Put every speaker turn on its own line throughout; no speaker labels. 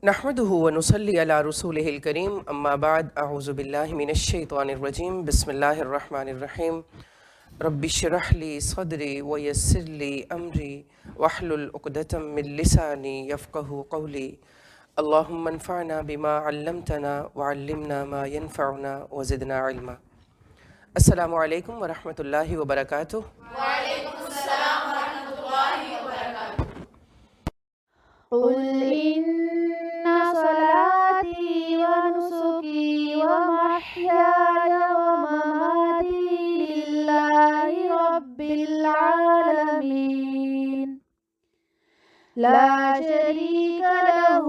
نحمده ونصلي على رسوله الكريم اما بعد اعوذ بالله من الشيطان الرجيم بسم الله الرحمن الرحيم رب اشرح لي صدري ويسر لي امري واحلل عقدة من لساني يفقهوا قولي اللهم انفعنا بما علمتنا وعلمنا ما ينفعنا وزدنا علما. السلام علیکم ورحمۃ اللہ وبرکاتہ.
وعلیکم السلام ورحمۃ اللہ وبرکاتہ.
قل إن صلاتي ونسكي ومحياي ومماتي لله رب العالمين لا شريك له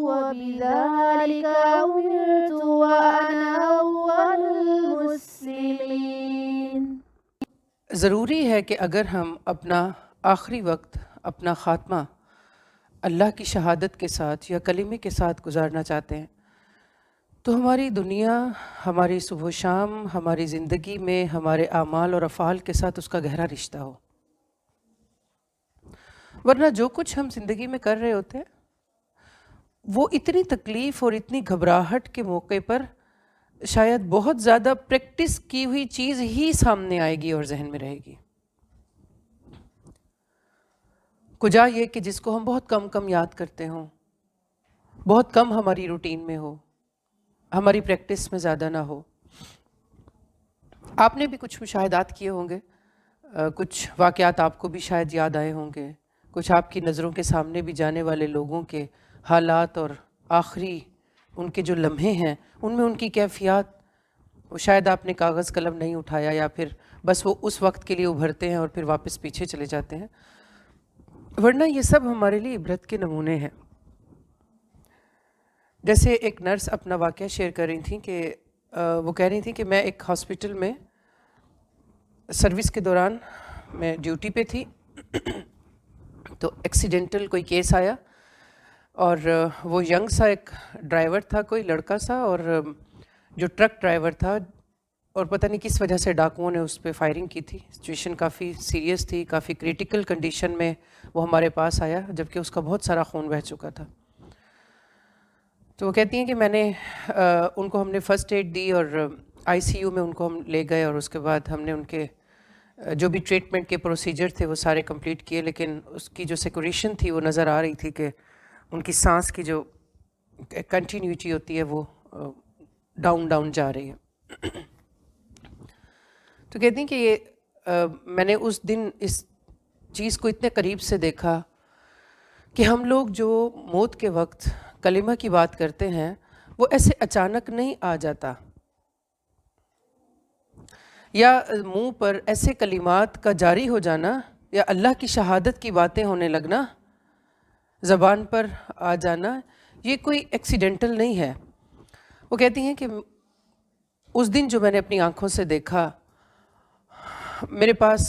وبذلك أمرت وأنا أول المسلمين.
ضروری ہے کہ اگر ہم اپنا آخری وقت، اپنا خاتمہ اللہ کی شہادت کے ساتھ یا کلمے کے ساتھ گزارنا چاہتے ہیں تو ہماری دنیا، ہماری صبح و شام، ہماری زندگی میں ہمارے اعمال اور افعال کے ساتھ اس کا گہرا رشتہ ہو. ورنہ جو کچھ ہم زندگی میں کر رہے ہوتے ہیں وہ اتنی تکلیف اور اتنی گھبراہٹ کے موقع پر شاید بہت زیادہ پریکٹس کی ہوئی چیز ہی سامنے آئے گی اور ذہن میں رہے گی. کجا یہ کہ جس کو ہم بہت کم یاد کرتے ہوں، بہت کم ہماری روٹین میں ہو، ہماری پریکٹس میں زیادہ نہ ہو. آپ نے بھی کچھ مشاہدات کیے ہوں گے، کچھ واقعات آپ کو بھی شاید یاد آئے ہوں گے، کچھ آپ کی نظروں کے سامنے بھی جانے والے لوگوں کے حالات اور آخری ان کے جو لمحے ہیں ان میں ان کی کیفیات. وہ شاید آپ نے کاغذ قلم نہیں اٹھایا یا پھر بس وہ اس وقت کے لیے ابھرتے ہیں اور پھر واپس پیچھے چلے جاتے ہیں. ورنہ یہ سب ہمارے لیے عبرت کے نمونے ہیں. جیسے ایک نرس اپنا واقعہ شیئر کر رہی تھیں کہ وہ کہہ رہی تھیں کہ میں ایک ہاسپٹل میں سروس کے دوران میں ڈیوٹی پہ تھی تو ایکسیڈنٹل کوئی کیس آیا اور وہ ینگ سا ایک ڈرائیور تھا، کوئی لڑکا سا، اور جو ٹرک ڈرائیور تھا اور پتہ نہیں کس وجہ سے ڈاکوؤں نے اس پہ فائرنگ کی تھی. سچویشن کافی سیریس تھی، کافی کریٹیکل کنڈیشن میں وہ ہمارے پاس آیا جبکہ اس کا بہت سارا خون بہہ چکا تھا. تو وہ کہتی ہیں کہ میں نے ان کو ہم نے فرسٹ ایڈ دی اور آئی سی یو میں ان کو ہم لے گئے اور اس کے بعد ہم نے ان کے جو بھی ٹریٹمنٹ کے پروسیجر تھے وہ سارے کمپلیٹ کیے، لیکن اس کی جو سیکوریشن تھی وہ نظر آ رہی تھی کہ ان کی سانس کی جو کنٹینیوٹی ہوتی ہے وہ ڈاؤن جا رہی ہے. تو کہتی ہیں کہ یہ میں نے اس دن اس چیز کو اتنے قریب سے دیکھا کہ ہم لوگ جو موت کے وقت کلمہ کی بات کرتے ہیں وہ ایسے اچانک نہیں آ جاتا، یا منہ پر ایسے کلمات کا جاری ہو جانا یا اللہ کی شہادت کی باتیں ہونے لگنا، زبان پر آ جانا، یہ کوئی ایکسیڈنٹل نہیں ہے. وہ کہتی ہیں کہ اس دن جو میں نے اپنی آنکھوں سے دیکھا، میرے پاس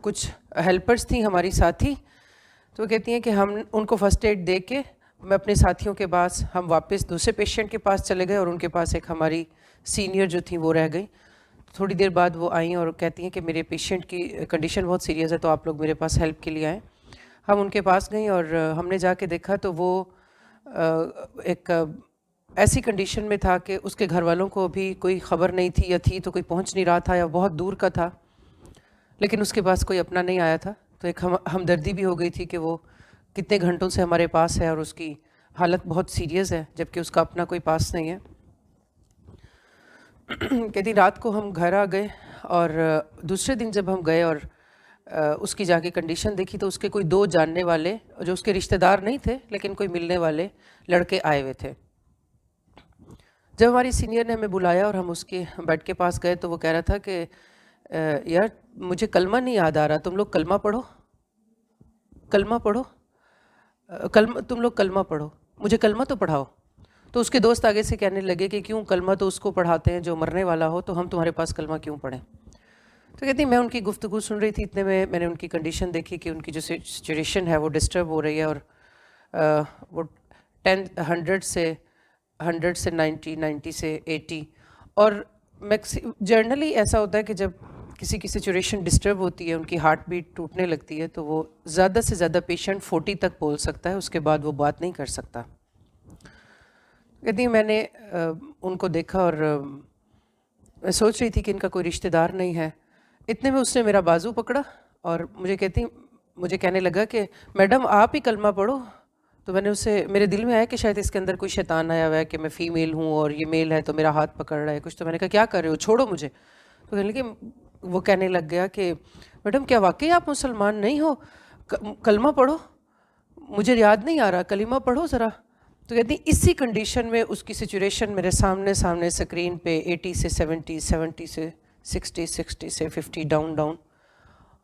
کچھ ہیلپرز تھیں ہماری ساتھی، تو وہ کہتی ہیں کہ ہم ان کو فرسٹ ایڈ دے کے میں اپنے ساتھیوں کے پاس ہم واپس دوسرے پیشنٹ کے پاس چلے گئے اور ان کے پاس ایک ہماری سینئر جو تھیں وہ رہ گئی. تھوڑی دیر بعد وہ آئیں اور کہتی ہیں کہ میرے پیشنٹ کی کنڈیشن بہت سیریس ہے تو آپ لوگ میرے پاس ہیلپ کے لیے آئیں. ہم ان کے پاس گئیں اور ہم نے جا کے دیکھا تو وہ ایک ایسی کنڈیشن میں تھا کہ اس کے گھر والوں کو بھی کوئی خبر نہیں تھی، یا تھی تو کوئی پہنچ نہیں رہا تھا یا بہت دور کا تھا، لیکن اس کے پاس کوئی اپنا نہیں آیا تھا. تو ایک ہمدردی بھی ہو گئی تھی کہ وہ کتنے گھنٹوں سے ہمارے پاس ہے اور اس کی حالت بہت سیریس ہے جبکہ اس کا اپنا کوئی پاس نہیں ہے. کہتی رات کو ہم گھر آ گئے اور دوسرے دن جب ہم گئے اور اس کی جا کے کنڈیشن دیکھی تو اس کے کوئی 2 جاننے والے جو اس کے رشتہ دار نہیں تھے لیکن کوئی ملنے والے لڑکے آئے ہوئے تھے. جب ہماری سینئر نے ہمیں بلایا اور ہم اس کے بیڈ کے پاس گئے تو وہ کہہ رہا تھا کہ یار مجھے کلمہ نہیں یاد آ رہا، تم لوگ کلمہ پڑھو، کلمہ پڑھو، تم لوگ کلمہ پڑھو، مجھے کلمہ تو پڑھاؤ. تو اس کے دوست آگے سے کہنے لگے کہ کیوں، کلمہ تو اس کو پڑھاتے ہیں جو مرنے والا ہو، تو ہم تمہارے پاس کلمہ کیوں پڑھیں. تو کہتی میں ان کی گفتگو سن رہی تھی، اتنے میں نے ان کی کنڈیشن دیکھی کہ ان کی جو سچویشن ہے وہ ڈسٹرب ہو رہی ہے اور وہ 100 سے 90 سے 80. اور جرنلی ایسا ہوتا ہے کہ جب کسی کی سچویشن ڈسٹرب ہوتی ہے، ان کی ہارٹ بیٹ ٹوٹنے لگتی ہے، تو وہ زیادہ سے زیادہ پیشنٹ 40 تک بول سکتا ہے، اس کے بعد وہ بات نہیں کر سکتا. کہتی ہیں میں نے ان کو دیکھا اور میں سوچ رہی تھی کہ ان کا کوئی رشتہ دار نہیں ہے، اتنے میں اس نے میرا بازو پکڑا اور مجھے کہنے لگا کہ میڈم آپ ہی کلمہ پڑھو. تو میں نے اسے، میرے دل میں آیا کہ شاید اس کے اندر کوئی شیطان آیا ہوا ہے کہ میں فیمیل ہوں اور یہ میل ہے تو میرا ہاتھ پکڑ رہا ہے کچھ. تو میں نے کہا کیا کر رہے ہو، چھوڑو مجھے. تو وہ کہنے لگ گیا کہ میڈم کیا واقعی آپ مسلمان نہیں ہو، کلمہ پڑھو. مجھے یاد نہیں آ رہا، کلمہ پڑھو ذرا. تو کہتی اسی کنڈیشن میں اس کی سچویشن میرے سامنے سکرین پہ 80 سے 70 70 سے 60 60 سے 50 ڈاؤن.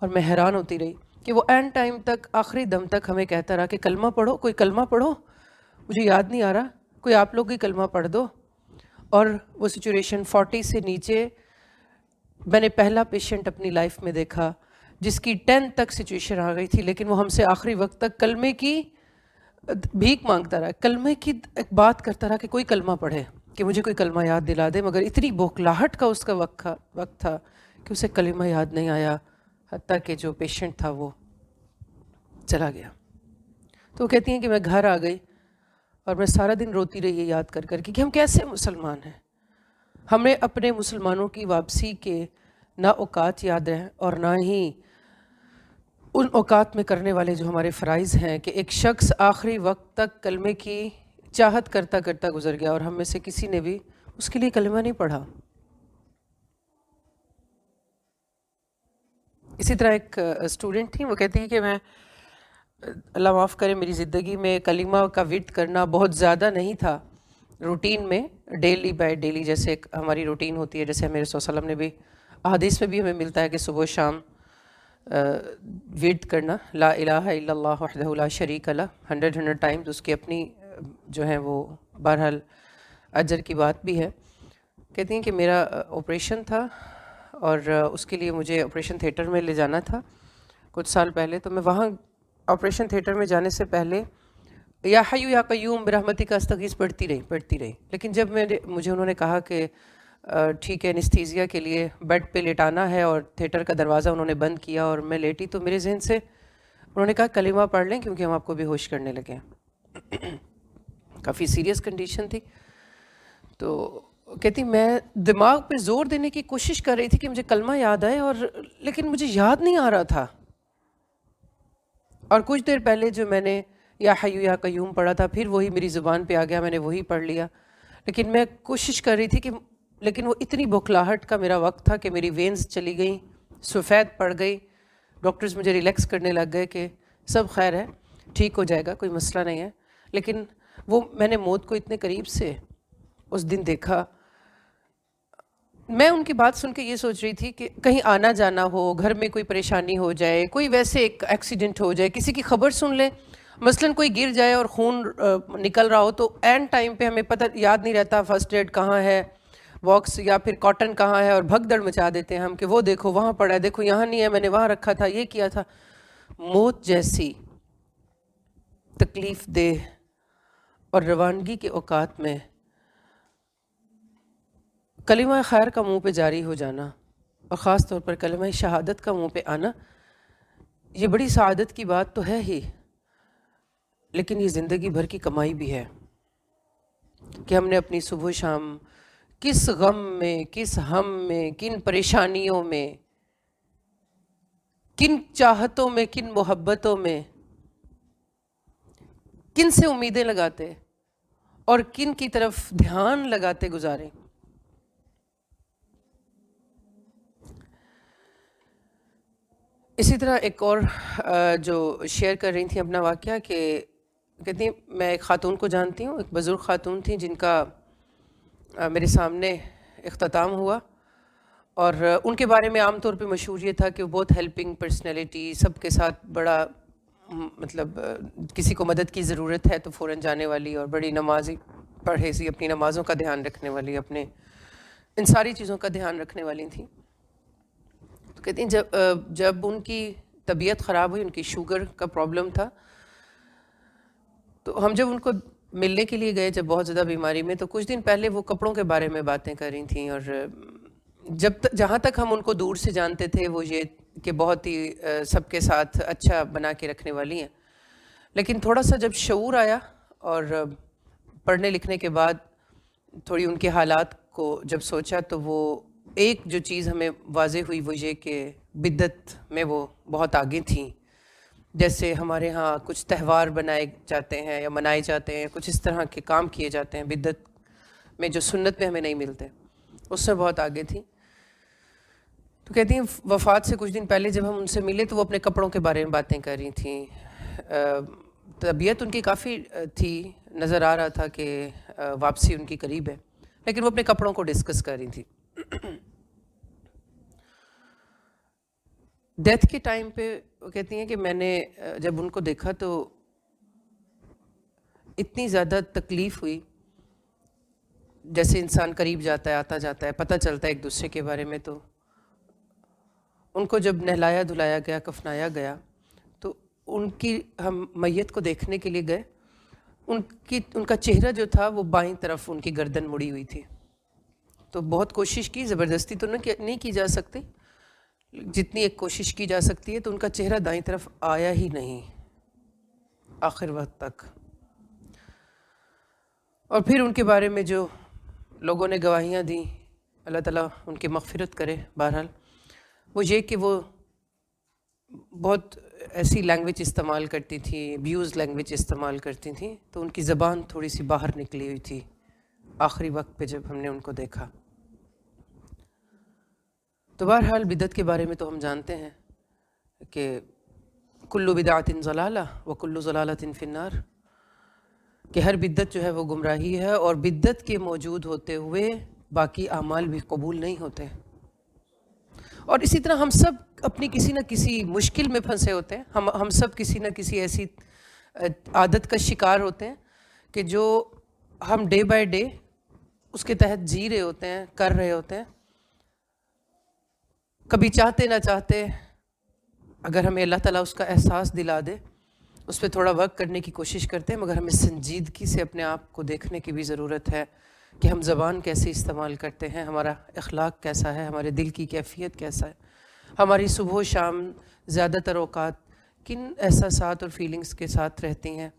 اور میں حیران ہوتی رہی کہ وہ اینڈ ٹائم تک، آخری دم تک ہمیں کہتا رہا کہ کلمہ پڑھو، کوئی کلمہ پڑھو، مجھے یاد نہیں آ رہا، کوئی آپ لوگ ہی کلمہ پڑھ دو. اور وہ سچویشن 40 سے نیچے، میں نے پہلا پیشنٹ اپنی لائف میں دیکھا جس کی 10 تک سچویشن آ گئی تھی، لیکن وہ ہم سے آخری وقت تک کلمے کی بھیک مانگتا رہا، کلمے کی ایک بات کرتا رہا کہ کوئی کلمہ پڑھے، کہ مجھے کوئی کلمہ یاد دلا دے. مگر اتنی بوکھلاہٹ کا اس کا وقت تھا کہ اسے کلمہ یاد نہیں آیا، حتیٰ کہ جو پیشنٹ تھا وہ چلا گیا. تو وہ کہتی ہیں کہ میں گھر آ گئی اور میں سارا دن روتی رہی یاد کر کر کہ ہم کیسے مسلمان ہیں. ہمیں اپنے مسلمانوں کی واپسی کے نہ اوقات یاد ہیں اور نہ ہی ان اوقات میں کرنے والے جو ہمارے فرائض ہیں، کہ ایک شخص آخری وقت تک کلمے کی چاہت کرتا کرتا گزر گیا اور ہم میں سے کسی نے بھی اس کے لیے کلمہ نہیں پڑھا. اسی طرح ایک اسٹوڈنٹ تھی، وہ کہتی ہیں کہ میں، اللہ معاف کرے، میری زندگی میں کلمہ کا ورد کرنا بہت زیادہ نہیں تھا روٹین میں، ڈیلی بائی ڈیلی جیسے ایک ہماری روٹین ہوتی ہے، جیسے میرے صلی اللہ علیہ وسلم نے بھی، احادیث میں بھی ہمیں ملتا ہے کہ صبح و شام ورد کرنا لا الہ الا اللہ وحدہ لا شریک لہ 100 ٹائمز. اس کی اپنی جو ہیں وہ بہرحال اجر کی بات بھی ہے. کہتی ہیں کہ میرا آپریشن تھا اور اس کے لیے مجھے آپریشن تھیٹر میں لے جانا تھا کچھ سال پہلے. تو میں وہاں آپریشن تھیٹر میں جانے سے پہلے یا حیو یا قیوم برحمتک استغیث پڑھتی رہی. لیکن جب مجھے انہوں نے کہا کہ ٹھیک ہے انستھیزیا کے لیے بیڈ پہ لیٹانا ہے اور تھیٹر کا دروازہ انہوں نے بند کیا اور میں لیٹی، تو میرے ذہن سے انہوں نے کہا کلمہ پڑھ لیں کیونکہ ہم آپ کو بے ہوش کرنے لگے ہیں. کافی سیریس کنڈیشن تھی. تو کہتی میں دماغ پہ زور دینے کی کوشش کر رہی تھی کہ مجھے کلمہ یاد آئے، لیکن مجھے یاد نہیں آ رہا تھا. اور کچھ دیر پہلے جو میں نے یا حیو یا قیوم پڑھا تھا، پھر وہی میری زبان پہ آ گیا، میں نے وہی پڑھ لیا. لیکن میں کوشش کر رہی تھی لیکن وہ اتنی بوکھلاہٹ کا میرا وقت تھا کہ میری وینز چلی گئیں، سفید پڑ گئی. ڈاکٹرز مجھے ریلیکس کرنے لگ گئے کہ سب خیر ہے، ٹھیک ہو جائے گا، کوئی مسئلہ نہیں ہے. لیکن وہ میں نے موت کو اتنے قریب سے اس دن دیکھا. میں ان کی بات سن کے یہ سوچ رہی تھی کہ کہیں آنا جانا ہو، گھر میں کوئی پریشانی ہو جائے، کوئی ویسے ایک ایکسیڈنٹ ہو جائے، کسی کی خبر سن لیں، مثلاً کوئی گر جائے اور خون نکل رہا ہو، تو اینڈ ٹائم پہ ہمیں پتہ یاد نہیں رہتا فرسٹ ایڈ کہاں ہے، واکس یا پھر کاٹن کہاں ہے، اور بھگدڑ مچا دیتے ہیں ہم کہ وہ دیکھو وہاں پڑا ہے، دیکھو یہاں نہیں ہے، میں نے وہاں رکھا تھا، یہ کیا تھا. موت جیسی تکلیف دہ اور روانگی کے اوقات میں کلمہ خیر کا منہ پہ جاری ہو جانا، اور خاص طور پر کلمہ شہادت کا منہ پہ آنا، یہ بڑی سعادت کی بات تو ہے ہی، لیکن یہ زندگی بھر کی کمائی بھی ہے کہ ہم نے اپنی صبح و شام کس غم میں، کس ہم میں، کن پریشانیوں میں، کن چاہتوں میں، کن محبتوں میں، کن سے امیدیں لگاتے اور کن کی طرف دھیان لگاتے گزارے. اسی طرح ایک اور جو شیئر کر رہی تھیں اپنا واقعہ، کہ کہتی ہیں میں ایک خاتون کو جانتی ہوں، ایک بزرگ خاتون تھیں جن کا میرے سامنے اختتام ہوا، اور ان کے بارے میں عام طور پہ مشہور یہ تھا کہ وہ بہت ہیلپنگ پرسنالٹی، سب کے ساتھ بڑا مطلب کسی کو مدد کی ضرورت ہے تو فوراً جانے والی، اور بڑی نمازی پڑھے سی، اپنی نمازوں کا دھیان رکھنے والی، اپنے ان ساری چیزوں کا دھیان رکھنے والی تھیں. تو کہتی ہیں جب ان کی طبیعت خراب ہوئی، ان کی شوگر کا پرابلم تھا، تو ہم جب ان کو ملنے کے لیے گئے جب بہت زیادہ بیماری میں، تو کچھ دن پہلے وہ کپڑوں کے بارے میں باتیں کر رہی تھیں، اور جہاں تک ہم ان کو دور سے جانتے تھے وہ یہ کہ بہت ہی سب کے ساتھ اچھا بنا کے رکھنے والی ہیں. لیکن تھوڑا سا جب شعور آیا اور پڑھنے لکھنے کے بعد تھوڑی ان کے حالات کو جب سوچا تو وہ ایک جو چیز ہمیں واضح ہوئی وہ یہ کہ بدعت میں وہ بہت آگے تھیں. جیسے ہمارے ہاں کچھ تہوار بنائے جاتے ہیں یا منائے جاتے ہیں, کچھ اس طرح کے کام کیے جاتے ہیں بدعت میں جو سنت میں ہمیں نہیں ملتے, اس سے بہت آگے تھیں. تو کہتی ہیں وفات سے کچھ دن پہلے جب ہم ان سے ملے تو وہ اپنے کپڑوں کے بارے میں باتیں کر رہی تھیں. طبیعت ان کی کافی تھی, نظر آ رہا تھا کہ واپسی ان کی قریب ہے, لیکن وہ اپنے کپڑوں کو ڈسکس کر رہی تھی. ڈیتھ کے ٹائم پہ وہ کہتی ہیں کہ میں نے جب ان کو دیکھا تو اتنی زیادہ تکلیف ہوئی. جیسے انسان قریب جاتا ہے, آتا جاتا ہے, پتہ چلتا ہے ایک دوسرے کے بارے میں. تو ان کو جب نہلایا دھلایا گیا, کفنایا گیا, تو ان کی ہم میت کو دیکھنے کے لیے گئے. ان کا چہرہ جو تھا وہ بائیں طرف ان کی گردن مڑی ہوئی تھی. تو بہت کوشش کی, زبردستی تو نہیں کی جا سکتی, جتنی ایک کوشش کی جا سکتی ہے. تو ان کا چہرہ دائیں طرف آیا ہی نہیں آخر وقت تک. اور پھر ان کے بارے میں جو لوگوں نے گواہیاں دیں, اللہ تعالیٰ ان کی مغفرت کرے, بہرحال وہ یہ کہ وہ بہت ایسی لینگویج استعمال کرتی تھیں, ابیوز لینگویج استعمال کرتی تھیں. تو ان کی زبان تھوڑی سی باہر نکلی ہوئی تھی آخری وقت پہ جب ہم نے ان کو دیکھا. تو بہرحال بدعت کے بارے میں تو ہم جانتے ہیں کہ کل بدعۃ ضلالہ وکل ضلالۃ فی النار, کہ ہر بدعت جو ہے وہ گمراہی ہے, اور بدعت کے موجود ہوتے ہوئے باقی اعمال بھی قبول نہیں ہوتے. اور اسی طرح ہم سب اپنی کسی نہ کسی مشکل میں پھنسے ہوتے ہیں. ہم سب کسی نہ کسی ایسی عادت کا شکار ہوتے ہیں کہ جو ہم ڈے بائی ڈے اس کے تحت جی رہے ہوتے ہیں, کر رہے ہوتے ہیں. کبھی چاہتے نہ چاہتے, اگر ہمیں اللہ تعالیٰ اس کا احساس دلا دے, اس پہ تھوڑا ورک کرنے کی کوشش کرتے ہیں, مگر ہمیں سنجیدگی سے اپنے آپ کو دیکھنے کی بھی ضرورت ہے کہ ہم زبان کیسے استعمال کرتے ہیں, ہمارا اخلاق کیسا ہے, ہمارے دل کی کیفیت کیسا ہے, ہماری صبح و شام زیادہ تر اوقات کن احساسات اور فیلنگز کے ساتھ رہتی ہیں,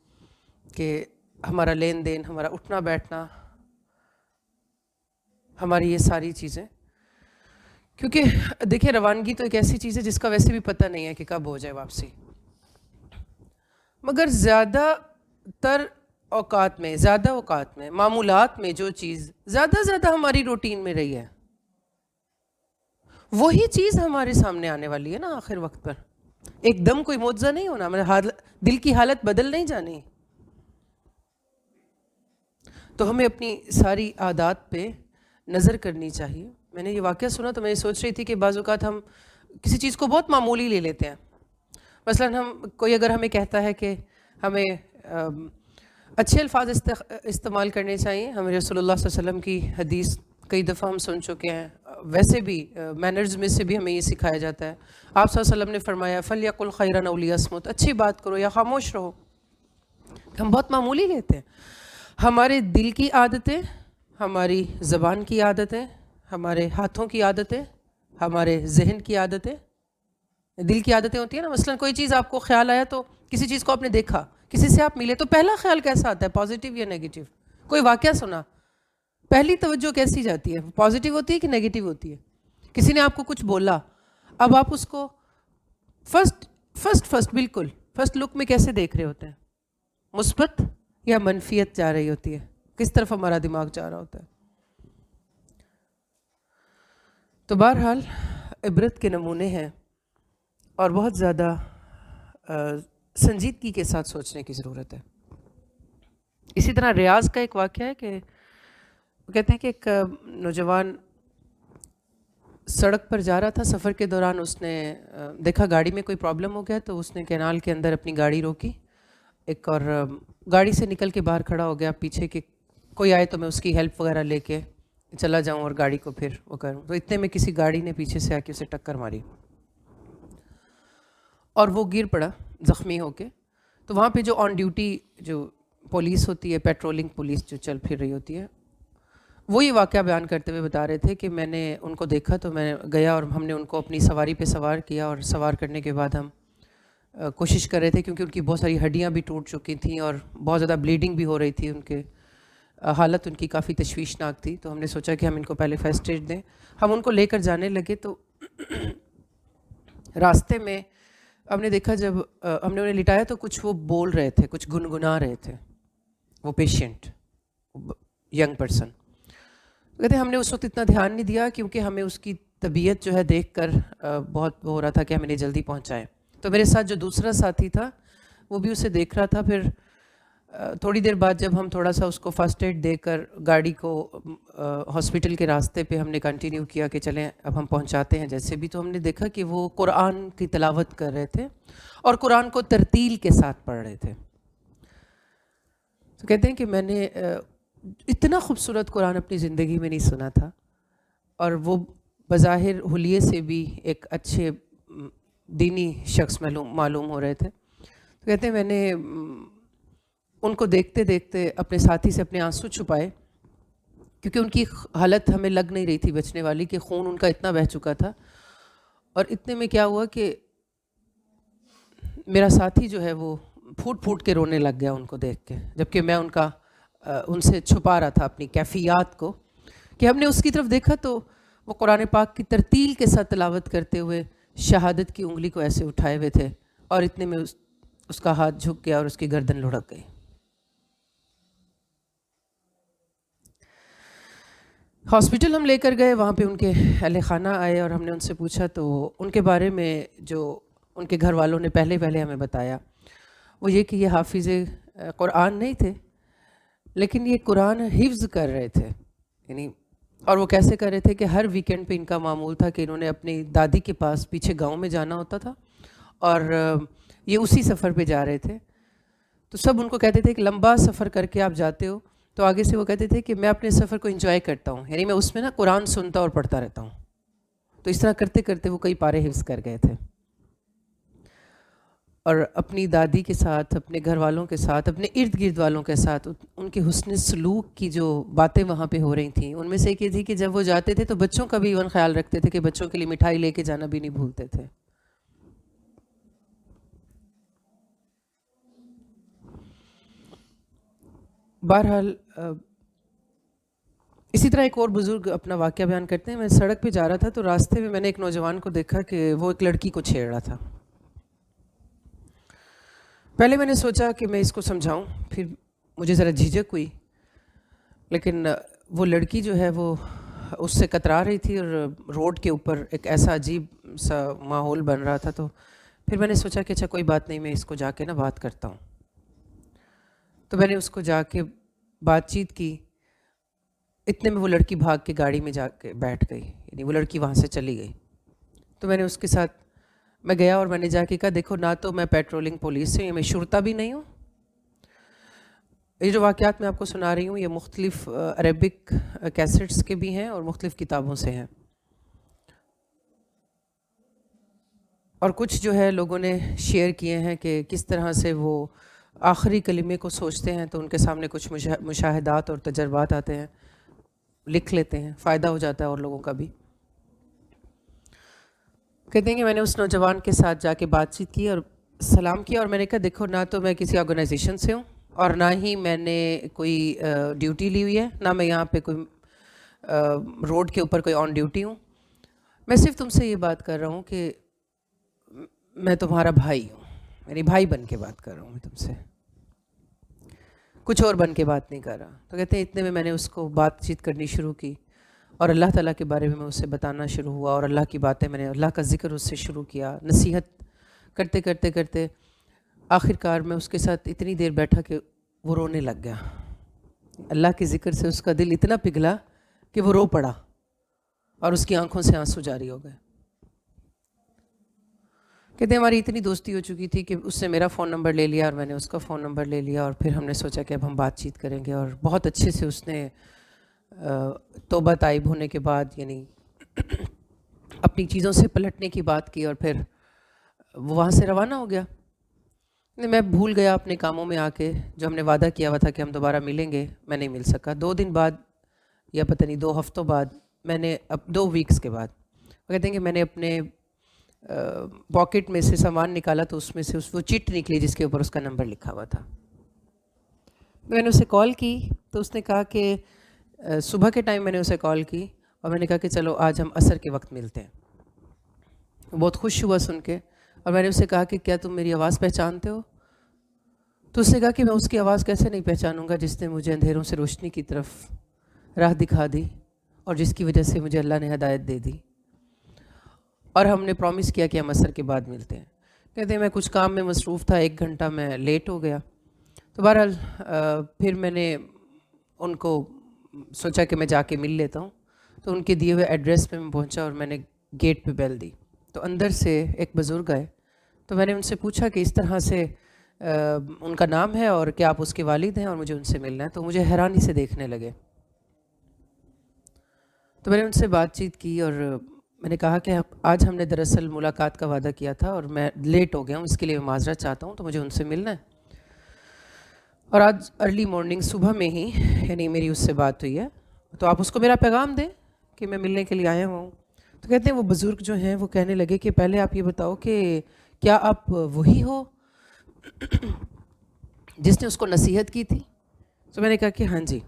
کہ ہمارا لین دین, ہمارا اٹھنا بیٹھنا, ہماری یہ ساری چیزیں. کیونکہ دیکھیں روانگی تو ایک ایسی چیز ہے جس کا ویسے بھی پتہ نہیں ہے کہ کب ہو جائے واپسی, مگر زیادہ تر اوقات میں معمولات میں جو چیز زیادہ ہماری روٹین میں رہی ہے, وہی چیز ہمارے سامنے آنے والی ہے نا آخر وقت پر. ایک دم کوئی معجزہ نہیں ہونا, ہمارے دل کی حالت بدل نہیں جانی. تو ہمیں اپنی ساری عادات پہ نظر کرنی چاہیے. میں نے یہ واقعہ سنا تو میں یہ سوچ رہی تھی کہ بعض اوقات ہم کسی چیز کو بہت معمولی لے لیتے ہیں. مثلا کوئی اگر ہمیں کہتا ہے کہ ہمیں اچھے الفاظ استعمال کرنے چاہیے, ہمیں رسول اللہ صلی اللہ علیہ وسلم کی حدیث کئی دفعہ ہم سن چکے ہیں. ویسے بھی مینرز میں سے بھی ہمیں یہ سکھایا جاتا ہے. آپ صلی اللہ علیہ وسلم نے فرمایا فَلْيَقُلْ خَيْرًا أَوْ لِيَصْمُتْ, اچھی بات کرو یا خاموش رہو. ہم بہت معمولی لیتے ہیں. ہمارے دل کی عادتیں, ہماری زبان کی عادتیں, ہمارے ہاتھوں کی عادتیں, ہمارے ذہن کی عادتیں. دل کی عادتیں ہوتی ہیں نا, مثلا کوئی چیز آپ کو خیال آیا, تو کسی چیز کو آپ نے دیکھا, کسی سے آپ ملے, تو پہلا خیال کیسا آتا ہے, پازیٹیو یا نیگیٹو؟ کوئی واقعہ سنا, پہلی توجہ کیسی جاتی ہے, پازیٹیو ہوتی ہے کہ نیگیٹو ہوتی ہے؟ کسی نے آپ کو کچھ بولا, اب آپ اس کو بالکل فرسٹ لک میں کیسے دیکھ رہے ہوتے ہیں, مثبت یا منفیت جا رہی ہوتی ہے, کس طرف ہمارا دماغ جا رہا ہوتا ہے. تو بہرحال عبرت کے نمونے ہیں, اور بہت زیادہ سنجیدگی کے ساتھ سوچنے کی ضرورت ہے. اسی طرح ریاض کا ایک واقعہ ہے کہ وہ کہتے ہیں کہ ایک نوجوان سڑک پر جا رہا تھا, سفر کے دوران اس نے دیکھا گاڑی میں کوئی پرابلم ہو گیا, تو اس نے کینال کے اندر اپنی گاڑی روکی, ایک اور گاڑی سے نکل کے باہر کھڑا ہو گیا پیچھے کہ کوئی آئے تو میں اس کی ہیلپ وغیرہ لے کے چلا جاؤں اور گاڑی کو پھر وہ کروں. تو اتنے میں کسی گاڑی نے پیچھے سے آ کے اسے ٹکر ماری اور وہ گر پڑا زخمی ہو کے. تو وہاں پہ جو آن ڈیوٹی جو پولیس ہوتی ہے, پیٹرولنگ پولیس جو چل پھر رہی ہوتی ہے, وہ یہ واقعہ بیان کرتے ہوئے بتا رہے تھے کہ میں نے ان کو دیکھا تو میں گیا اور ہم نے ان کو اپنی سواری پہ سوار کیا, اور سوار کرنے کے بعد ہم کوشش کر رہے تھے, کیونکہ ان کی بہت ساری ہڈیاں بھی ٹوٹ چکی تھیں اور بہت زیادہ بلیڈنگ بھی ہو رہی تھی ان کے حالت ان کی کافی تشویشناک تھی، تو ہم نے سوچا کہ ہم ان کو پہلے فرسٹ ایڈ دیں. ہم ان کو لے کر جانے لگے تو راستے میں ہم نے دیکھا جب ہم نے انہیں لٹایا تو کچھ وہ بول رہے تھے، کچھ گنگنا رہے تھے وہ پیشنٹ، ینگ پرسن. کہتے ہیں ہم نے اس وقت اتنا دھیان نہیں دیا کیونکہ ہمیں اس کی طبیعت جو ہے دیکھ کر بہت ہو رہا تھا کہ ہم انہیں جلدی پہنچائیں. تو میرے ساتھ جو دوسرا ساتھی تھا وہ بھی اسے دیکھ رہا تھا. پھر تھوڑی دیر بعد جب ہم تھوڑا سا اس کو فرسٹ ایڈ دے کر گاڑی کو ہاسپٹل کے راستے پہ ہم نے کنٹینیو کیا کہ چلیں اب ہم پہنچاتے ہیں جیسے بھی، تو ہم نے دیکھا کہ وہ قرآن کی تلاوت کر رہے تھے اور قرآن کو ترتیل کے ساتھ پڑھ رہے تھے. تو کہتے ہیں کہ میں نے اتنا خوبصورت قرآن اپنی زندگی میں نہیں سنا تھا، اور وہ بظاہر حلیے سے بھی ایک اچھے دینی شخص معلوم ہو رہے تھے. تو کہتے ہیں میں نے ان کو دیکھتے دیکھتے اپنے ساتھی سے اپنے آنسو چھپائے کیونکہ ان کی حالت ہمیں لگ نہیں رہی تھی بچنے والی، کہ خون ان کا اتنا بہہ چکا تھا. اور اتنے میں کیا ہوا کہ میرا ساتھی جو ہے وہ پھوٹ پھوٹ کے رونے لگ گیا ان کو دیکھ کے، جبکہ میں ان سے چھپا رہا تھا اپنی کیفیات کو. کہ ہم نے اس کی طرف دیکھا تو وہ قرآن پاک کی ترتیل کے ساتھ تلاوت کرتے ہوئے شہادت کی انگلی کو ایسے اٹھائے ہوئے تھے، اور اتنے میں اس کا ہاتھ جھک گیا اور اس کی گردن لڑک گئی. ہاسپٹل ہم لے کر گئے، وہاں پہ ان کے اہل خانہ آئے اور ہم نے ان سے پوچھا تو ان کے بارے میں جو ان کے گھر والوں نے پہلے ہمیں بتایا وہ یہ کہ یہ حافظ قرآن نہیں تھے، لیکن یہ قرآن حفظ کر رہے تھے. یعنی اور وہ کیسے کر رہے تھے کہ ہر ویکنڈ پہ ان کا معمول تھا کہ انہوں نے اپنی دادی کے پاس پیچھے گاؤں میں جانا ہوتا تھا، اور یہ اسی سفر پہ جا رہے تھے. تو سب ان کو کہتے تھے کہ لمبا سفر کر کے آپ جاتے ہو، تو آگے سے وہ کہتے تھے کہ میں اپنے سفر کو انجوائے کرتا ہوں، یعنی میں اس میں نا قرآن سنتا اور پڑھتا رہتا ہوں. تو اس طرح کرتے کرتے وہ کئی پارے حفظ کر گئے تھے، اور اپنی دادی کے ساتھ، اپنے گھر والوں کے ساتھ، اپنے ارد گرد والوں کے ساتھ ان کے حسن سلوک کی جو باتیں وہاں پہ ہو رہی تھیں، ان میں سے ایک یہ تھی کہ جب وہ جاتے تھے تو بچوں کا بھی ایون خیال رکھتے تھے کہ بچوں کے لیے مٹھائی لے کے جانا بھی نہیں بھولتے تھے. بہرحال اسی طرح ایک اور بزرگ اپنا واقعہ بیان کرتے ہیں. میں سڑک پہ جا رہا تھا تو راستے میں نے ایک نوجوان کو دیکھا کہ وہ ایک لڑکی کو چھیڑ رہا تھا. پہلے میں نے سوچا کہ میں اس کو سمجھاؤں، پھر مجھے ذرا جھجک ہوئی، لیکن وہ لڑکی جو ہے وہ اس سے کترا رہی تھی اور روڈ کے اوپر ایک ایسا عجیب سا ماحول بن رہا تھا. تو پھر میں نے سوچا کہ اچھا کوئی بات نہیں، میں اس کو جا کے نا بات کرتا ہوں. تو میں نے اس کو جا کے بات چیت کی. اتنے میں وہ لڑکی بھاگ کے گاڑی میں جا کے بیٹھ گئی، یعنی وہ لڑکی وہاں سے چلی گئی. تو میں نے اس کے ساتھ میں گیا اور میں نے جا کے کہا دیکھو نہ تو میں پیٹرولنگ پولیس سے، میں شرطہ بھی نہیں ہوں. یہ جو واقعات میں آپ کو سنا رہی ہوں یہ مختلف عربک کیسٹس کے بھی ہیں اور مختلف کتابوں سے ہیں، اور کچھ جو ہے لوگوں نے شیئر کیے ہیں کہ کس طرح سے وہ آخری کلمے کو سوچتے ہیں تو ان کے سامنے کچھ مشاہدات اور تجربات آتے ہیں، لکھ لیتے ہیں، فائدہ ہو جاتا ہے اور لوگوں کا بھی. کہتے ہیں کہ میں نے اس نوجوان کے ساتھ جا کے بات چیت کی اور سلام کیا، اور میں نے کہا دیکھو نہ تو میں کسی آرگنائزیشن سے ہوں اور نہ ہی میں نے کوئی ڈیوٹی لی ہوئی ہے، نہ میں یہاں پہ کوئی روڈ کے اوپر کوئی آن ڈیوٹی ہوں. میں صرف تم سے یہ بات کر رہا ہوں کہ میں تمہارا بھائی ہوں، یعنی بھائی بن کے بات کر رہا ہوں میں تم سے، کچھ اور بن کے بات نہیں کر رہا. تو کہتے ہیں اتنے میں نے اس کو بات چیت کرنی شروع کی اور اللہ تعالیٰ کے بارے میں اسے بتانا شروع ہوا، اور اللہ کی باتیں میں نے اللہ کا ذکر اس سے شروع کیا. نصیحت کرتے کرتے کرتے آخر کار میں اس کے ساتھ اتنی دیر بیٹھا کہ وہ رونے لگ گیا. اللہ کے ذکر سے اس کا دل اتنا پگھلا کہ وہ رو پڑا اور اس کی آنکھوں سے آنسو جاری ہو گئے. کہتے ہیں ہماری اتنی دوستی ہو چکی تھی کہ اس نے میرا فون نمبر لے لیا اور میں نے اس کا فون نمبر لے لیا، اور پھر ہم نے سوچا کہ اب ہم بات چیت کریں گے. اور بہت اچھے سے اس نے توبہ تائب ہونے کے بعد یعنی اپنی چیزوں سے پلٹنے کی بات کی، اور پھر وہ وہاں سے روانہ ہو گیا. میں بھول گیا اپنے کاموں میں آ کے، جو ہم نے وعدہ کیا ہوا تھا کہ ہم دوبارہ ملیں گے، میں نہیں مل سکا. 2 دن بعد یا پتہ نہیں 2 ہفتوں بعد میں نے 2 ویکس کے بعد کہتے ہیں کہ میں نے اپنے پاکٹ میں سے سامان نکالا تو اس میں سے وہ چٹ نکلی جس کے اوپر اس کا نمبر لکھا ہوا تھا. میں نے اسے کال کی تو اس نے کہا کہ صبح کے ٹائم میں نے اسے کال کی اور میں نے کہا کہ چلو آج ہم عصر کے وقت ملتے ہیں. بہت خوش ہوا سن کے, اور میں نے اسے کہا کہ کیا تم میری آواز پہچانتے ہو؟ تو اس نے کہا کہ میں اس کی آواز کیسے نہیں پہچانوں گا جس نے مجھے اندھیروں سے روشنی کی طرف راہ دکھا دی اور جس کی وجہ سے مجھے اللہ نے ہدایت دے دی, اور ہم نے پرومس کیا کہ ہم عصر کے بعد ملتے ہیں. کہتے ہیں میں کچھ کام میں مصروف تھا, 1 گھنٹہ میں لیٹ ہو گیا. تو بہرحال پھر میں نے ان کو سوچا کہ میں جا کے مل لیتا ہوں. تو ان کے دیے ہوئے ایڈریس پہ میں پہنچا اور میں نے گیٹ پہ بیل دی. تو اندر سے ایک بزرگ آئے. تو میں نے ان سے پوچھا کہ اس طرح سے ان کا نام ہے اور کیا آپ اس کے والد ہیں اور مجھے ان سے ملنا ہے. تو مجھے حیرانی سے دیکھنے لگے. تو میں نے ان سے بات چیت کی اور میں نے کہا کہ آج ہم نے دراصل ملاقات کا وعدہ کیا تھا اور میں لیٹ ہو گیا ہوں, اس کے لیے میں معذرت چاہتا ہوں, تو مجھے ان سے ملنا ہے. اور آج ارلی مارننگ صبح میں ہی یعنی میری اس سے بات ہوئی ہے, تو آپ اس کو میرا پیغام دیں کہ میں ملنے کے لیے آیا ہوں. تو کہتے ہیں وہ بزرگ جو ہیں وہ کہنے لگے کہ پہلے آپ یہ بتاؤ کہ کیا آپ وہی ہو جس نے اس کو نصیحت کی تھی؟ تو میں نے کہا کہ ہاں جی.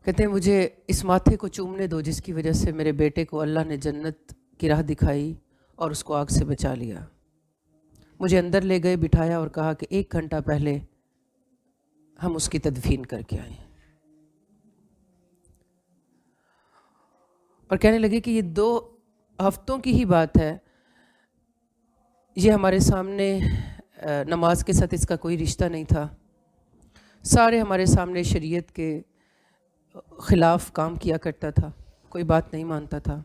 کہتے ہیں مجھے اس ماتھے کو چومنے دو جس کی وجہ سے میرے بیٹے کو اللہ نے جنت کی راہ دکھائی اور اس کو آگ سے بچا لیا. مجھے اندر لے گئے, بٹھایا اور کہا کہ 1 گھنٹہ پہلے ہم اس کی تدفین کر کے آئے. اور کہنے لگے کہ یہ 2 ہفتوں کی ہی بات ہے, یہ ہمارے سامنے نماز کے ساتھ اس کا کوئی رشتہ نہیں تھا. سارے ہمارے سامنے شریعت کے خلاف کام کیا کرتا تھا, کوئی بات نہیں مانتا تھا.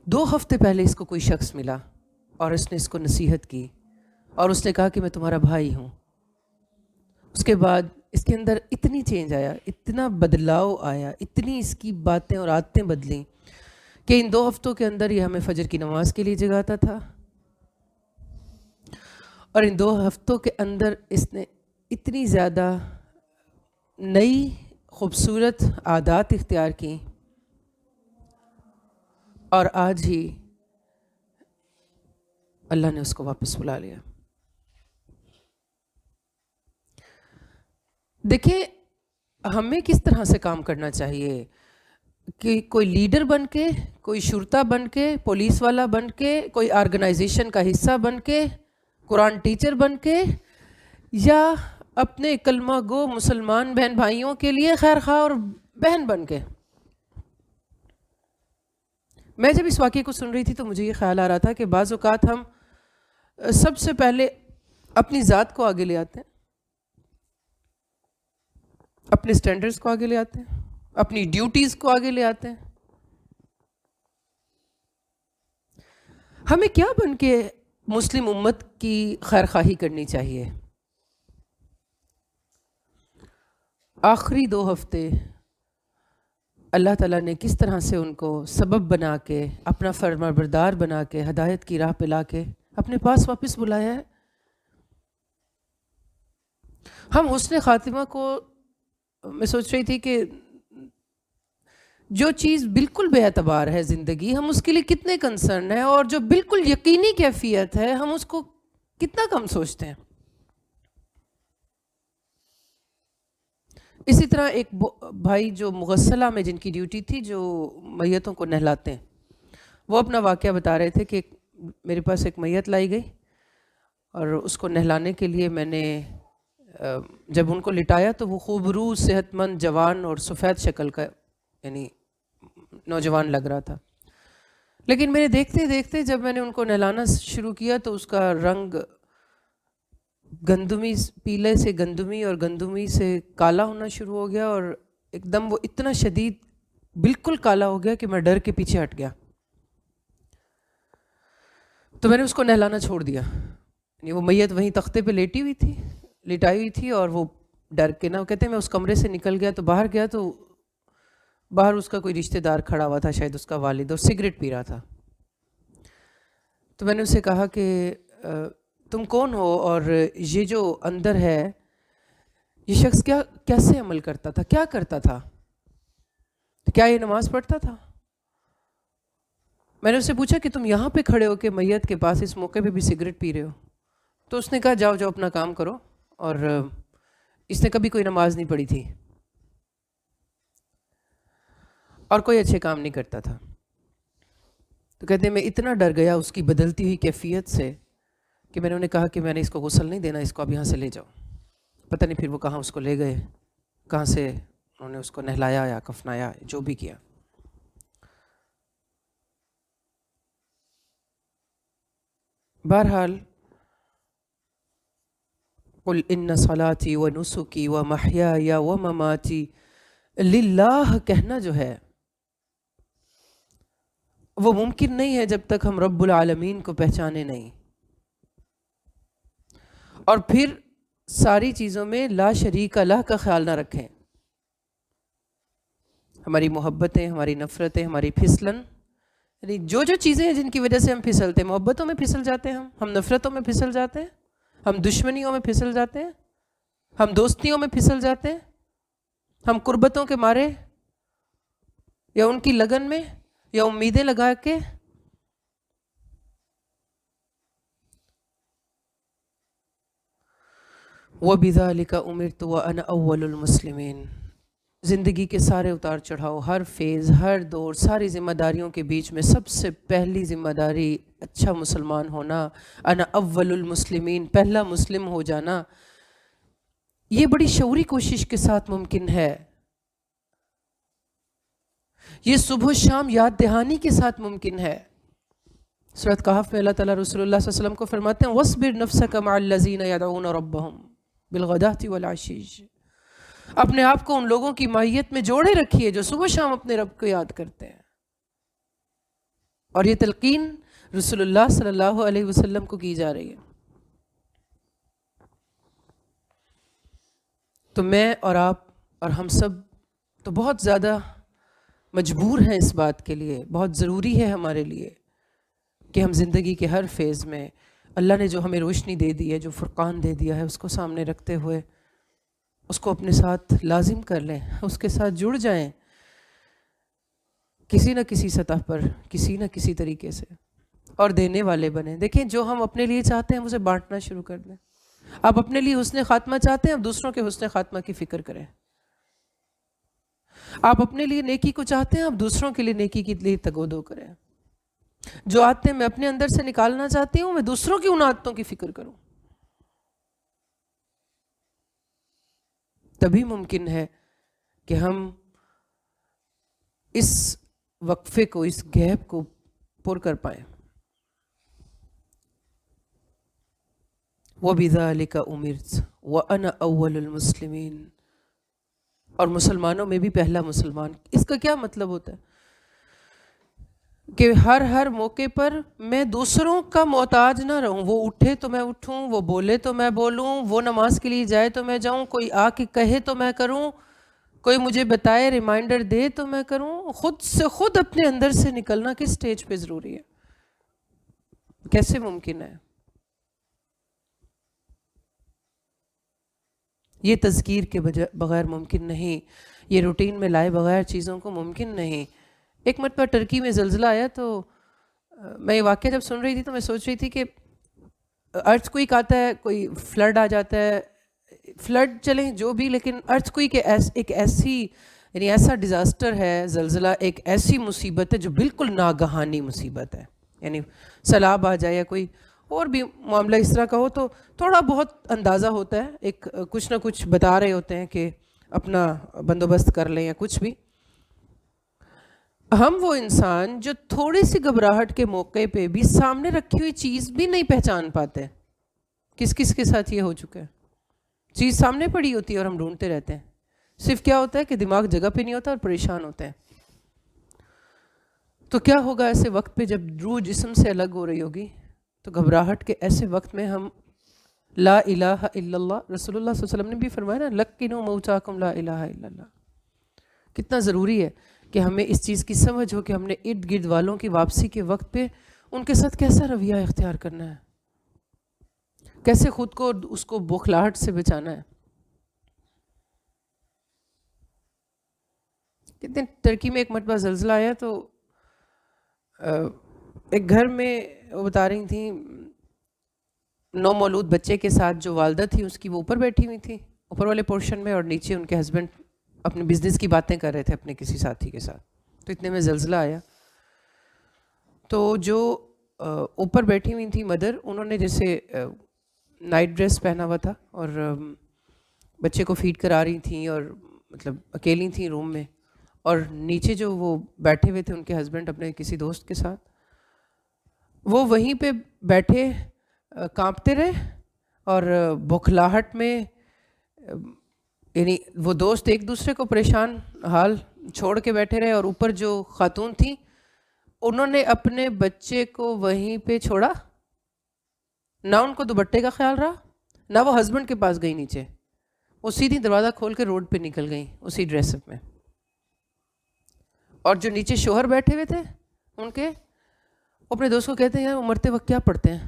2 ہفتے پہلے اس کو کوئی شخص ملا اور اس نے اس کو نصیحت کی اور اس نے کہا کہ میں تمہارا بھائی ہوں. اس کے بعد اس کے اندر اتنی چینج آیا, اتنا بدلاؤ آیا, اتنی اس کی باتیں اور عادتیں بدلیں کہ ان 2 ہفتوں کے اندر یہ ہمیں فجر کی نماز کے لیے جگاتا تھا, اور ان 2 ہفتوں کے اندر اس نے اتنی زیادہ نئی خوبصورت عادات اختیار کی, اور آج ہی اللہ نے اس کو واپس بلا لیا. دیکھیں ہمیں کس طرح سے کام کرنا چاہیے کہ کوئی لیڈر بن کے, کوئی شرطا بن کے, پولیس والا بن کے, کوئی آرگنائزیشن کا حصہ بن کے, قرآن ٹیچر بن کے, یا اپنے کلمہ گو مسلمان بہن بھائیوں کے لیے خیر خواہ اور بہن بن کے. میں جب اس واقعے کو سن رہی تھی تو مجھے یہ خیال آ رہا تھا کہ بعض اوقات ہم سب سے پہلے اپنی ذات کو آگے لے آتے ہیں, اپنے سٹینڈرڈز کو آگے لے آتے ہیں, اپنی ڈیوٹیز کو آگے لے آتے ہیں. ہمیں کیا بن کے مسلم امت کی خیر خواہی کرنی چاہیے؟ آخری 2 ہفتے اللہ تعالیٰ نے کس طرح سے ان کو سبب بنا کے, اپنا فرمانبردار بنا کے, ہدایت کی راہ پہ لا کے اپنے پاس واپس بلایا ہے. ہم حسن خاتمہ کو, میں سوچ رہی تھی کہ جو چیز بالکل بے اعتبار ہے زندگی, ہم اس کے لیے کتنے کنسرن ہیں, اور جو بالکل یقینی کیفیت ہے ہم اس کو کتنا کم سوچتے ہیں. اسی طرح ایک بھائی جو مغسلہ میں جن کی ڈیوٹی تھی, جو میتوں کو نہلاتے ہیں, وہ اپنا واقعہ بتا رہے تھے کہ میرے پاس ایک میت لائی گئی اور اس کو نہلانے کے لیے میں نے جب ان کو لٹایا تو وہ خوبرو, صحت مند, جوان اور سفید شکل کا یعنی نوجوان لگ رہا تھا. لیکن میرے دیکھتے دیکھتے جب میں نے ان کو نہلانا شروع کیا تو اس کا رنگ گندمی, پیلے سے گندمی اور گندمی سے کالا ہونا شروع ہو گیا, اور ایک دم وہ اتنا شدید بالکل کالا ہو گیا کہ میں ڈر کے پیچھے ہٹ گیا. تو میں نے اس کو نہلانا چھوڑ دیا. یعنی وہ میت وہیں تختے پہ لٹائی ہوئی تھی اور وہ ڈر کے نا, کہتے ہیں میں اس کمرے سے نکل گیا تو باہر گیا تو باہر اس کا کوئی رشتہ دار کھڑا ہوا تھا, شاید اس کا والد, اور سگریٹ پی رہا تھا. تو میں نے اسے کہا کہ تم کون ہو, اور یہ جو اندر ہے یہ شخص کیسے عمل کرتا تھا, کیا کرتا تھا, کیا یہ نماز پڑھتا تھا؟ میں نے اس سے پوچھا کہ تم یہاں پہ کھڑے ہو کے میت کے پاس اس موقع پہ بھی سگریٹ پی رہے ہو. تو اس نے کہا جاؤ اپنا کام کرو, اور اس نے کبھی کوئی نماز نہیں پڑھی تھی. اور کوئی اچھے کام نہیں کرتا تھا. تو کہتے ہیں میں اتنا ڈر گیا اس کی بدلتی ہوئی کیفیت سے کہ میں نے انہیں کہا کہ میں نے اس کو غسل نہیں دینا, اس کو اب یہاں سے لے جاؤ. پتہ نہیں پھر وہ کہاں اس کو لے گئے, کہاں سے انہوں نے اس کو نہلایا یا کفنایا, جو بھی کیا. بہرحال قل ان صلاتی و نسکی و محیای و مماتی للہ کہنا جو ہے وہ ممکن نہیں ہے جب تک ہم رب العالمین کو پہچانے نہیں. اور پھر ساری چیزوں میں لا شریک لہ کا خیال نہ رکھیں. ہماری محبتیں, ہماری نفرتیں, ہماری پھسلن, یعنی جو چیزیں ہیں جن کی وجہ سے ہم پھسلتے ہیں, محبتوں میں پھسل جاتے ہیں, ہم نفرتوں میں پھسل جاتے ہیں, ہم دشمنیوں میں پھسل جاتے ہیں, ہم دوستیوں میں پھسل جاتے ہیں, ہم قربتوں کے مارے یا ان کی لگن میں یا امیدیں لگا کے. وَبِذَلِكَ أُمِرْتُ وَأَنَا أَوَّلُ الْمُسْلِمِينَ. زندگی کے سارے اتار چڑھاؤ, ہر فیز, ہر دور, ساری ذمہ داریوں کے بیچ میں سب سے پہلی ذمہ داری اچھا مسلمان ہونا, انا اول المسلمین, پہلا مسلم ہو جانا. یہ بڑی شعوری کوشش کے ساتھ ممکن ہے, یہ صبح و شام یاد دہانی کے ساتھ ممکن ہے. سورۃ کہف میں اللہ تعالیٰ رسول اللہ صلی اللہ علیہ وسلم کو فرماتے ہیں وَاصْبِرْ نَفْسَكَ مَعَ الَّذِينَ يَدْعُونَ رَبَّهُمْ بِالْغَدَاةِ وَالْعَشِيِّ. اپنے آپ کو ان لوگوں کی مائیت میں جوڑے رکھیے جو صبح شام اپنے رب کو یاد کرتے ہیں. اور یہ تلقین رسول اللہ صلی اللہ علیہ وسلم کو کی جا رہی ہے. تو میں اور آپ اور ہم سب تو بہت زیادہ مجبور ہیں اس بات کے لیے, بہت ضروری ہے ہمارے لیے کہ ہم زندگی کے ہر فیز میں اللہ نے جو ہمیں روشنی دے دی ہے, جو فرقان دے دیا ہے, اس کو سامنے رکھتے ہوئے اس کو اپنے ساتھ لازم کر لیں, اس کے ساتھ جڑ جائیں کسی نہ کسی سطح پر, کسی نہ کسی طریقے سے, اور دینے والے بنیں. دیکھیں جو ہم اپنے لیے چاہتے ہیں اسے بانٹنا شروع کر دیں. آپ اپنے لیے حسن خاتمہ چاہتے ہیں, اب دوسروں کے حسن خاتمہ کی فکر کریں. آپ اپنے لیے نیکی کو چاہتے ہیں, اب دوسروں کے لیے نیکی کے لیے تگودو کریں. جو عادتیں میں اپنے اندر سے نکالنا چاہتی ہوں, میں دوسروں کی ان عادتوں کی فکر کروں. تبھی ممکن ہے کہ ہم اس وقفے کو, اس گیپ کو پر کر پائیں. وَبِذَلِكَ أُمِرْتُ وَأَنَا أَوَّلُ الْمُسْلِمِينَ. اور مسلمانوں میں بھی پہلا مسلمان. اس کا کیا مطلب ہوتا ہے کہ ہر موقع پر میں دوسروں کا محتاج نہ رہوں. وہ اٹھے تو میں اٹھوں, وہ بولے تو میں بولوں, وہ نماز کے لیے جائے تو میں جاؤں, کوئی آ کے کہے تو میں کروں, کوئی مجھے بتائے ریمائنڈر دے تو میں کروں. خود سے خود اپنے اندر سے نکلنا کس سٹیج پہ ضروری ہے, کیسے ممکن ہے؟ یہ تذکیر کے بغیر ممکن نہیں, یہ روٹین میں لائے بغیر چیزوں کو ممکن نہیں. ایک مرتبہ ٹرکی میں زلزلہ آیا تو میں یہ واقعہ جب سن رہی تھی تو میں سوچ رہی تھی کہ ارتھ کوئک آتا ہے, کوئی فلڈ آ جاتا ہے, فلڈ چلیں جو بھی, لیکن ارتھ کوئک ایک ایسی یعنی ایسا ڈیزاسٹر ہے, زلزلہ ایک ایسی مصیبت ہے جو بالکل ناگہانی مصیبت ہے. یعنی سیلاب آ جائے یا کوئی اور بھی معاملہ اس طرح کا ہو تو تھوڑا بہت اندازہ ہوتا ہے, ایک کچھ نہ کچھ بتا رہے ہوتے ہیں کہ اپنا بندوبست کر لیں یا کچھ بھی. ہم وہ انسان جو تھوڑی سی گھبراہٹ کے موقع پہ بھی سامنے رکھی ہوئی چیز بھی نہیں پہچان پاتے. کس کس کے ساتھ یہ ہو چکا ہے؟ چیز سامنے پڑی ہوتی ہے اور ہم ڈھونڈتے رہتے ہیں. صرف کیا ہوتا ہے کہ دماغ جگہ پہ نہیں ہوتا اور پریشان ہوتے ہیں. تو کیا ہوگا ایسے وقت پہ جب روح جسم سے الگ ہو رہی ہوگی؟ تو گھبراہٹ کے ایسے وقت میں ہم لا الہ الا اللہ, رسول اللہ صلی اللہ علیہ وسلم نے بھی فرمایا نا, لقنوا موتاکم لا الہ الا اللہ. کتنا ضروری ہے کہ ہمیں اس چیز کی سمجھ ہو کہ ہم نے ارد گرد والوں کی واپسی کے وقت پہ ان کے ساتھ کیسا رویہ اختیار کرنا ہے, کیسے خود کو اس کو بوکھلاہٹ سے بچانا ہے. کتنے ترکی میں ایک مرتبہ زلزلہ آیا تو ایک گھر میں وہ بتا رہی تھیں, نومولود بچے کے ساتھ جو والدہ تھی اس کی وہ اوپر بیٹھی ہوئی تھی, اوپر والے پورشن میں, اور نیچے ان کے ہسبینڈ اپنے بزنس کی باتیں کر رہے تھے اپنے کسی ساتھی کے ساتھ. تو اتنے میں زلزلہ آیا. تو جو اوپر بیٹھی ہوئی تھی مدر, انہوں نے جیسے نائٹ ڈریس پہنا ہوا تھا اور بچے کو فیڈ کرا رہی تھیں اور مطلب اکیلی تھیں روم میں, اور نیچے جو وہ بیٹھے ہوئے تھے ان کے ہسبینڈ اپنے کسی دوست کے ساتھ, وہ وہیں پہ بیٹھے کانپتے رہے اور بکھلاہٹ میں, یعنی وہ دوست ایک دوسرے کو پریشان حال چھوڑ کے بیٹھے رہے, اور اوپر جو خاتون تھیں انہوں نے اپنے بچے کو وہیں پہ چھوڑا, نہ ان کو دوپٹے کا خیال رہا, نہ وہ ہسبینڈ کے پاس گئی نیچے, وہ سیدھی دروازہ کھول کے روڈ پہ نکل گئیں اسی ڈریس اپ میں. اور جو نیچے شوہر بیٹھے ہوئے تھے ان کے, وہ اپنے دوست کو کہتے ہیں یار وہ مرتے وقت کیا پڑھتے ہیں,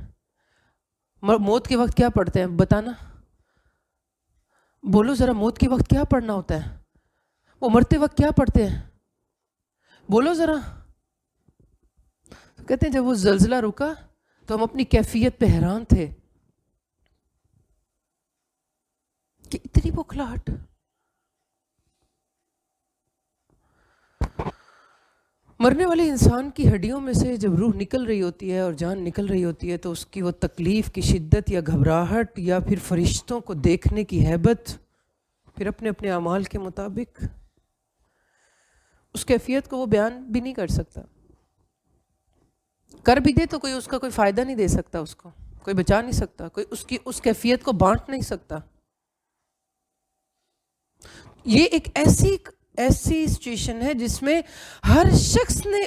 موت کے وقت کیا پڑھتے ہیں, بتانا, بولو ذرا موت کے وقت کیا پڑھنا ہوتا ہے, وہ مرتے وقت کیا پڑھتے ہیں, بولو ذرا. کہتے ہیں جب وہ زلزلہ رکا تو ہم اپنی کیفیت پہ حیران تھے کہ اتنی بکھلاہٹ. مرنے والے انسان کی ہڈیوں میں سے جب روح نکل رہی ہوتی ہے اور جان نکل رہی ہوتی ہے تو اس کی وہ تکلیف کی شدت یا گھبراہٹ یا پھر فرشتوں کو دیکھنے کی ہیبت, پھر اپنے اپنے اعمال کے مطابق اس کیفیت کو وہ بیان بھی نہیں کر سکتا. کر بھی دے تو کوئی اس کا کوئی فائدہ نہیں دے سکتا, اس کو کوئی بچا نہیں سکتا, کوئی اس کی اس کیفیت کو بانٹ نہیں سکتا. یہ ایک ایسی سچویشن ہے جس میں ہر شخص نے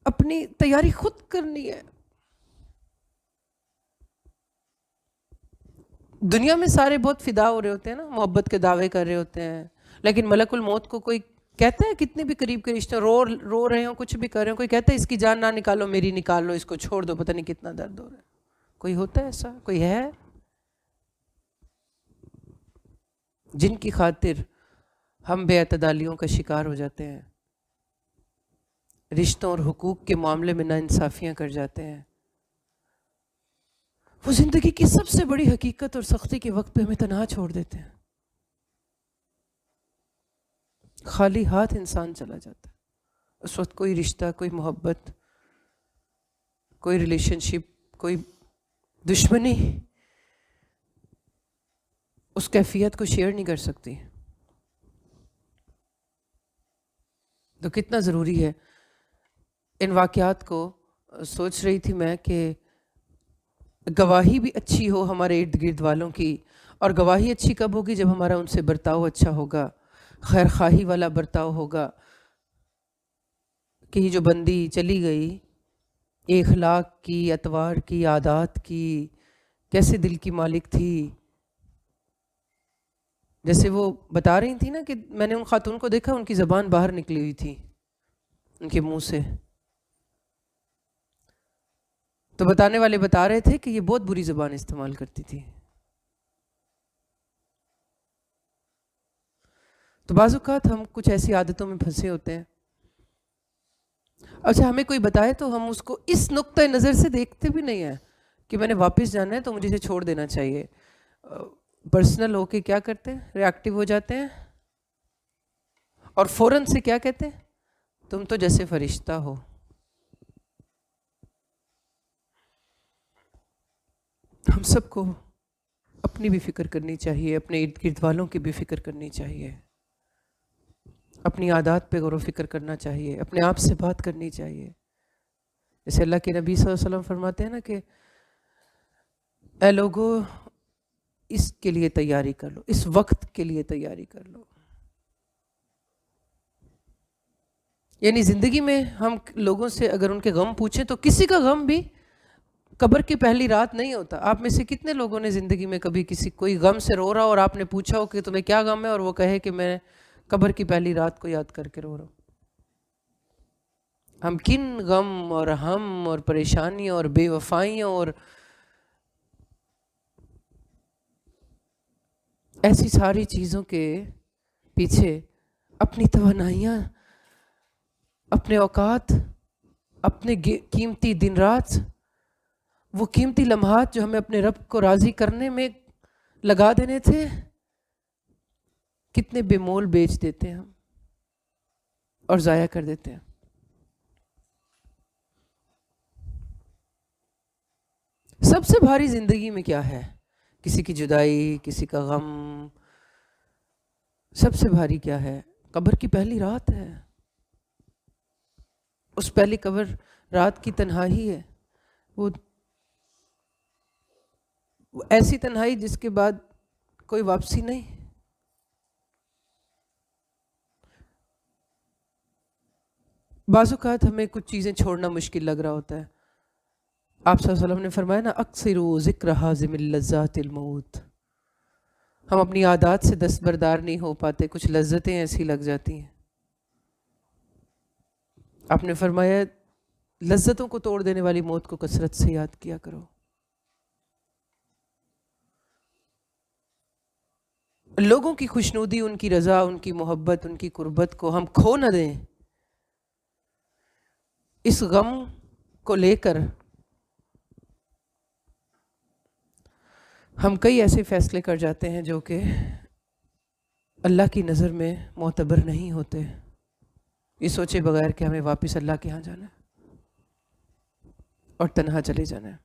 اپنی تیاری خود کرنی ہے. دنیا میں سارے بہت فدا ہو رہے ہوتے ہیں نا, محبت کے دعوے کر رہے ہوتے ہیں, لیکن ملک الموت کو کوئی کہتا ہے, کتنے بھی قریب کے رشتے رو رہے ہوں, کچھ بھی کر رہے ہوں, کوئی کہتا ہے اس کی جان نہ نکالو میری نکال لو, اس کو چھوڑ دو, پتہ نہیں کتنا درد ہو رہا ہے. کوئی ہوتا ہے ایسا, کوئی ہے جن کی خاطر ہم بے اعتدالیوں کا شکار ہو جاتے ہیں, رشتوں اور حقوق کے معاملے میں ناانصافیاں کر جاتے ہیں. وہ زندگی کی سب سے بڑی حقیقت اور سختی کے وقت پہ ہمیں تنہا چھوڑ دیتے ہیں. خالی ہاتھ انسان چلا جاتا ہے. اس وقت کوئی رشتہ, کوئی محبت, کوئی ریلیشن شپ, کوئی دشمنی اس کیفیت کو شیئر نہیں کر سکتی. تو کتنا ضروری ہے ان واقعات کو. سوچ رہی تھی میں کہ گواہی بھی اچھی ہو ہمارے ارد گرد والوں کی, اور گواہی اچھی کب ہوگی جب ہمارا ان سے برتاؤ اچھا ہوگا, خیر خواہی والا برتاؤ ہوگا. کہ یہ جو بندی چلی گئی, اخلاق کی, اتوار کی, عادات کی, کیسے دل کی مالک تھی. جیسے وہ بتا رہی تھی نا کہ میں نے ان خاتون کو دیکھا, ان کی زبان باہر نکلی ہوئی تھی ان کے منہ سے. تو بتانے والے بتا رہے تھے کہ یہ بہت بری زبان استعمال کرتی تھی. تو بعض اوقات ہم کچھ ایسی عادتوں میں پھنسے ہوتے ہیں. اچھا, ہمیں کوئی بتائے تو ہم اس کو اس نقطۂ نظر سے دیکھتے بھی نہیں ہیں کہ میں نے واپس جانا ہے تو مجھے اسے چھوڑ دینا چاہیے. پرسنل ہو کے کیا کرتے ہیں, ری ایکٹیو ہو جاتے ہیں اور فوراً سے کیا کہتے ہیں, تم تو جیسے فرشتہ ہو. ہم سب کو اپنی بھی فکر کرنی چاہیے, اپنے ارد گرد والوں کی بھی فکر کرنی چاہیے, اپنی عادات پہ غور و فکر کرنا چاہیے, اپنے آپ سے بات کرنی چاہیے. جیسے اللہ کے نبی صلی اللہ علیہ وسلم فرماتے ہیں نا کہ اے لوگو اس کے لیے تیاری کر لو, اس وقت کے لیے تیاری کر لو. یعنی زندگی میں ہم لوگوں سے اگر ان کے غم پوچھیں تو کسی کا غم بھی قبر کی پہلی رات نہیں ہوتا. آپ میں سے کتنے لوگوں نے زندگی میں کبھی کوئی غم سے رو رہا اور آپ نے پوچھا ہو کہ تمہیں کیا غم ہے, اور وہ کہے کہ میں قبر کی پہلی رات کو یاد کر کے رو رہا ہوں. ہم کن غم اور ہم اور پریشانیوں اور بے وفائیوں اور ایسی ساری چیزوں کے پیچھے اپنی توانائیاں, اپنے اوقات, اپنے قیمتی دن رات, وہ قیمتی لمحات جو ہمیں اپنے رب کو راضی کرنے میں لگا دینے تھے, کتنے بے مول بیچ دیتے ہیں ہم. اور ضائع کر دیتے ہیں. سب سے بھاری زندگی میں کیا ہے؟ کسی کی جدائی، کسی کا غم. سب سے بھاری کیا ہے؟ قبر کی پہلی رات ہے. اس پہلی قبر رات کی تنہائی ہے. وہ ایسی تنہائی جس کے بعد کوئی واپسی نہیں. بعض اوقات ہمیں کچھ چیزیں چھوڑنا مشکل لگ رہا ہوتا ہے. آپ صلی اللہ علیہ وسلم نے فرمایا نا، اکثروا ذکر حازم اللذات الموت. ہم اپنی عادات سے دستبردار نہیں ہو پاتے، کچھ لذتیں ایسی لگ جاتی ہیں. آپ نے فرمایا لذتوں کو توڑ دینے والی موت کو کثرت سے یاد کیا کرو. لوگوں کی خوشنودی، ان کی رضا، ان کی محبت، ان کی قربت کو ہم کھو نہ دیں. اس غم کو لے کر ہم کئی ایسے فیصلے کر جاتے ہیں جو کہ اللہ کی نظر میں معتبر نہیں ہوتے، یہ سوچے بغیر کہ ہمیں واپس اللہ کے ہاں جانا ہے اور تنہا چلے جانا ہے.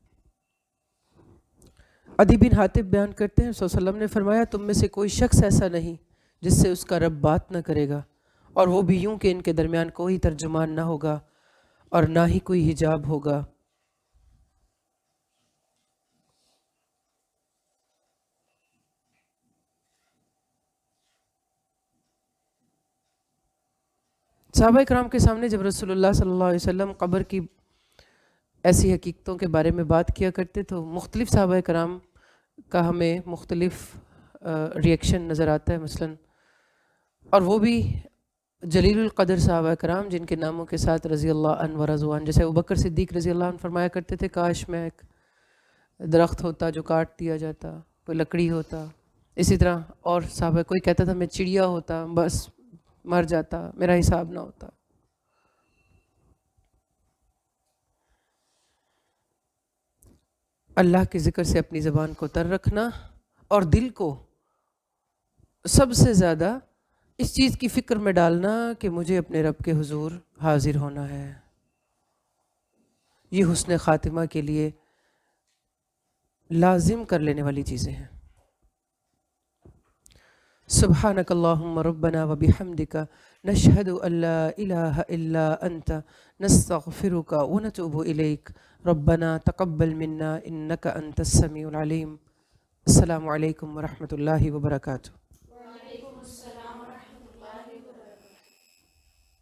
عدی بن حاتب بیان کرتے ہیں، صلی اللہ علیہ وسلم نے فرمایا تم میں سے کوئی شخص ایسا نہیں جس سے اس کا رب بات نہ کرے گا، اور وہ بھی یوں کہ ان کے درمیان کوئی ترجمان نہ ہوگا اور نہ ہی کوئی حجاب ہوگا. صحابہ کرام کے سامنے جب رسول اللہ صلی اللہ علیہ وسلم قبر کی ایسی حقیقتوں کے بارے میں بات کیا کرتے تو مختلف صحابہ کرام کا ہمیں مختلف ریئیکشن نظر آتا ہے. مثلاً اور وہ بھی جلیل القدر صحابہ کرام جن کے ناموں کے ساتھ رضی اللہ عنہ و رضوان، جیسے ابوبکر صدیق رضی اللہ عنہ فرمایا کرتے تھے کاش میں ایک درخت ہوتا جو کاٹ دیا جاتا، کوئی لکڑی ہوتا. اسی طرح اور صحابہ، کوئی کہتا تھا میں چڑیا ہوتا، بس مر جاتا، میرا حساب نہ ہوتا. اللہ کے ذکر سے اپنی زبان کو تر رکھنا اور دل کو سب سے زیادہ اس چیز کی فکر میں ڈالنا کہ مجھے اپنے رب کے حضور حاضر ہونا ہے. یہ حسن خاتمہ کے لیے لازم کر لینے والی چیزیں ہیں. سبحانک اللہم ربنا وبحمدک نشہد ان لا الہ الا انت نستغفرک ونتوب الیک ربنا تقبل منا انک انت السمیع العلیم. السلام علیکم ورحمۃ اللہ وبرکاتہ.